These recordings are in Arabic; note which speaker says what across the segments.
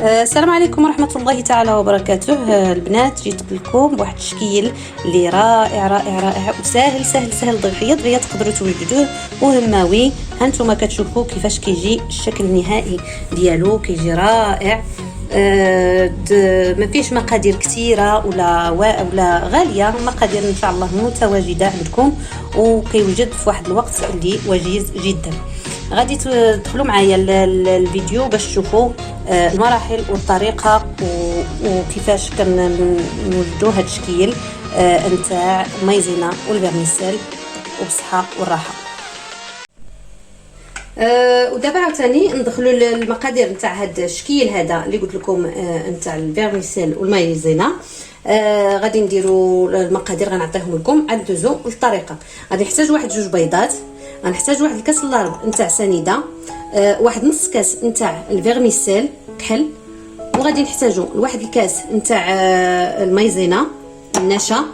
Speaker 1: السلام عليكم ورحمة الله تعالى وبركاته. البنات جيت لكم بواحد الشكل اللي رائع رائع رائع وسهل سهل سهل ضغية تقدروا توجدوه وهماوي. هانتوما كتشوفوا كيفاش كيجي الشكل النهائي ديالو، كيجي رائع. ما فيش مقادير كثيره ولا غاليه، مقادير ان شاء الله متواجده عندكم وكيوجد في واحد الوقت اللي وجيز جدا. غادي تدخلوا معايا الفيديو باش تشوفوا المراحل والطريقه وكيفاش كنوجدوا هذا الشكل نتاع مايزينا والفيرميسيل وبصحه والراحه. ودابا عاوتاني ندخلوا المقادير نتاع هذا الشكل هذا اللي قلت لكم نتاع الفيرميسيل والمايزينا. غادي نديروا المقادير غنعطيهم لكم، عاد ندوزو للطريقه. غادي نحتاج واحد 2 بيضات، غنحتاج واحد الكاس الربع نتاع سنيده، واحد نص كاس نتاع الفيرميسيل كحل، وغادي نحتاجوا واحد الكاس نتاع المايزينا النشا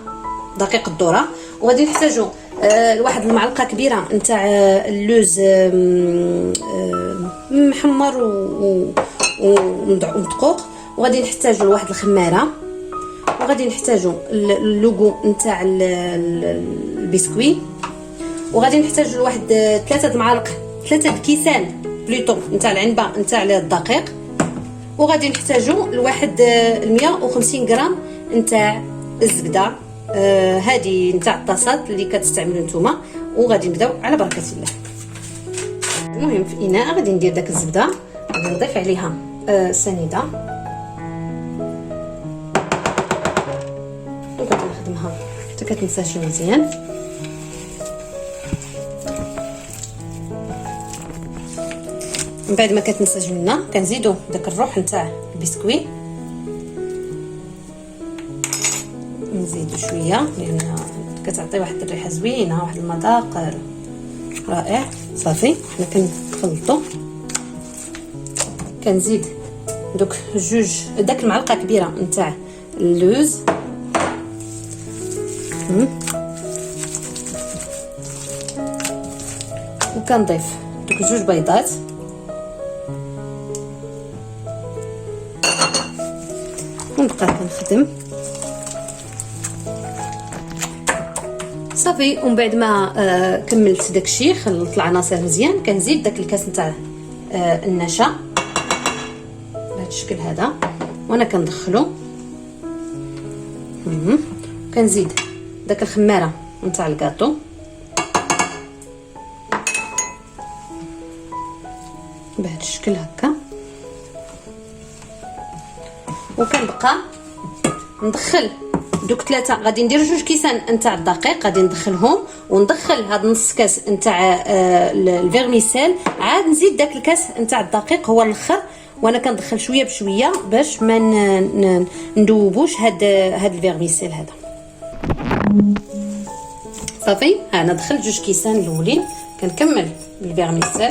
Speaker 1: دقيق الذره، وغادي نحتاجوا واحد المعلقه كبيره نتاع اللوز محمر ومدقوق، وغادي نحتاجوا واحد الخماره، وغادي نحتاجوا اللوغو نتاع البسكوي، وغادي نحتاجوا واحد 3 كيسان بلوطو نتاع العنبه نتاع الدقيق، وغادي نحتاجوا لواحد 150 غرام نتاع الزبده هذه نتاع الطاسات اللي كتستعملوا نتوما. وغادي نبداو على بركه الله. المهم في اناء غادي ندير داك الزبده، غادي نضيف عليها سنيده وغادي نخدمها حتى كتنسجم مزيان. من بعد ما كتنسجم لنا كنزيدوا داك الروح نتاع البسكوي، نزيدو شويه لان كتعطي واحد الريحه زوينه، واحد المذاق رائع. صافي حنا كنخلطو، كنزيد دوك داك المعلقه كبيره نتاع اللوز، وكنضيف دوك 2 بيضات، ونبقى كنخدم صافي. ومن بعد ما كملت داكشي خلطت العناصر مزيان، كنزيد داك الكاس نتاع النشا بهذا الشكل هذا وانا كندخلو، كنزيد داك الخماره نتاع الكاطو، بهذا الشكل هكا، وكنبقى ندخل دوك 3. غادي ندير 2 كيسان نتاع الدقيق غادي ندخلهم، وندخل هاد نص كاس نتاع الفيرميسيل، عاد نزيد داك الكاس نتاع الدقيق هو الاخر، وانا كندخل شويه بشويه باش ما ندوبوش هاد الفيرميسيل هذا. صافي انا دخلت 2 كيسان الاولين، كنكمل بالفيرميسيل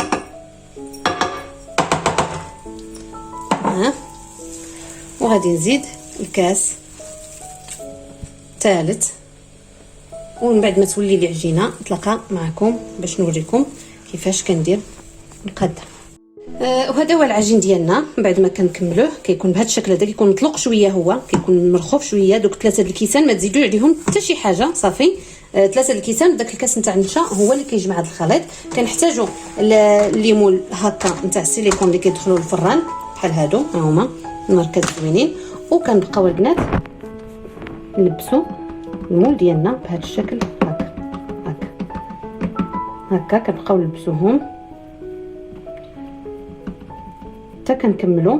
Speaker 1: وغادي نزيد الكاس الثالث، ومن بعد ما تولي لي عجينه نتلاقى معكم باش نوريكم كيفاش كندير القاده. وهذا هو العجين ديالنا. من بعد ما كنكملوه كيكون بهذا الشكل هذا، كيكون مطلق شويه، هو كيكون مرخوف شويه. دوك 3 الكيسان ما تزيدوا عليهم حتى شي حاجه. صافي 3 الكيسان داك الكاس نتاع النشا هو اللي كيجمع هذا الخليط. كنحتاجوا الليمون هكا نتاع السيليكون اللي كيدخلوا للفران بحال هادو، ها هما ماركات زوينين. وكنبقاو البنات نلبسوا المول ديالنا بهذا الشكل هكا كنبقاو نلبسوهم حتى كنكملوا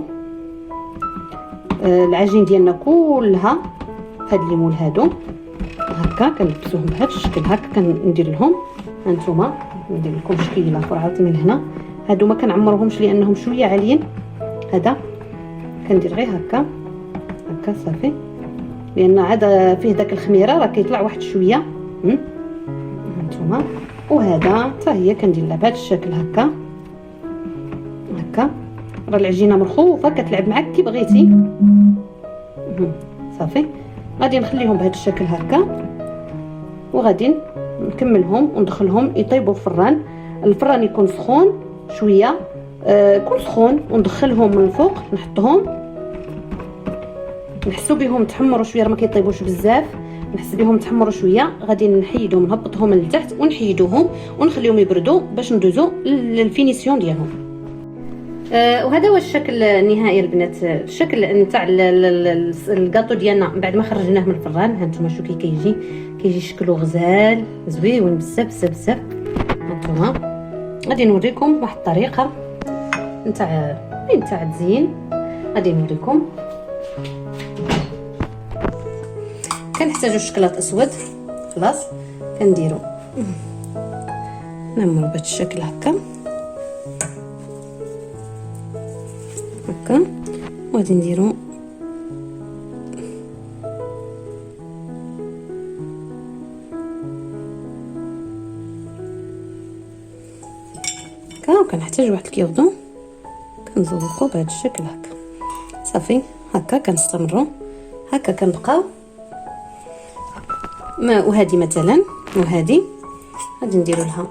Speaker 1: العجين ديالنا كلها بهاد الليمون هادو هكا كنلبسوهم بهذا الشكل هكا. كندير لهم هانتوما، ندير لكم شكيله فرعات من هنا. هادو ما كنعمرهمش لانهم شويه عاليين، هذا كندير غير هكا صافي، لان عاد فيه داك الخميره راه كيطلع واحد شويه هانتوما. وهذا حتى هي كندير لها بهذا الشكل هكا راه العجينه مرخوفه كتلعب معاك كي بغيتي. صافي غادي نخليهم بهذا الشكل هكا، وغادي نكملهم وندخلهم يطيبوا في الفران يكون سخون شويه، يكون سخون، وندخلهم من الفوق نحطهم نحسوا بهم تحمروا شويه، راه ما كيطيبوش بزاف، نحس بهم تحمروا شويه، غادي نحيدهم نهبطهم لتحت ونحيدوهم ونخليهم يبردوا باش ندوزو للفينيسيون ديالهم. وهذا هو الشكل النهائي البنات، الشكل نتاع الكاطو ديالنا بعد ما خرجناه من الفران. ها نتوما شو كيجي شكله غزال زويون بزاف بزاف بزاف. هانتوما غادي نوريكم واحد الطريقه نتاع التزيين. غادي نوريكم كنحتاجو شكلاط اسود. خلاص كنديرو نعملو بهذا الشكل هكا وغادي نديرو هكا، وكنحتاج واحد الكيودون كنزوقو بهذا الشكل هكا. صافي هكا كنستمروا هكا كنبقاو. وهذه مثلا وهذه غادي نديرو لها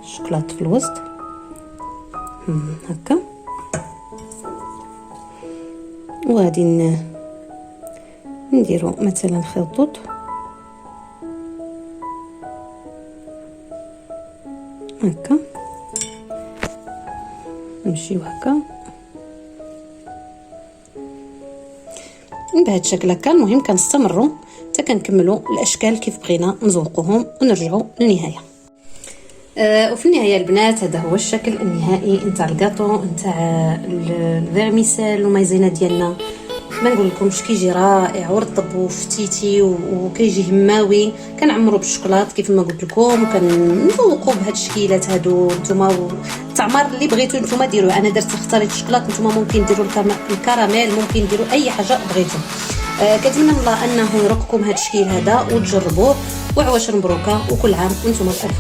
Speaker 1: الشوكولاط في الوسط هكا، وغادي نديرو مثلا خطوط هكا، نمشيو هكا بهذا الشكل هكا. المهم كنستمروا حتى كنكملوا الاشكال كيف بغينا نزوقوهم ونرجعوا للنهايه. وفي النهايه البنات هذا هو الشكل النهائي نتاع الكاطو نتاع الفيرميسيل ومايزينا ديالنا. ما نقول لكمش كيجي رائع ورطب وفتيتي وكيجي هماوي. كنعمرو بالشوكولات كيف ما قلت لكم، وكنذوقوا بهاد الشكيلات هادو نتوما، التعمر اللي بغيتو نتوما ديروه. انا درت اختاريت الشوكولات، نتوما ممكن ديروا الكراميل، ممكن ديروا اي حاجه بغيتو. كنتمنى الله انه يرقكم هاد الشكل هذا وتجربوه، وعواش مبروكه وكل عام وانتم بألف خير.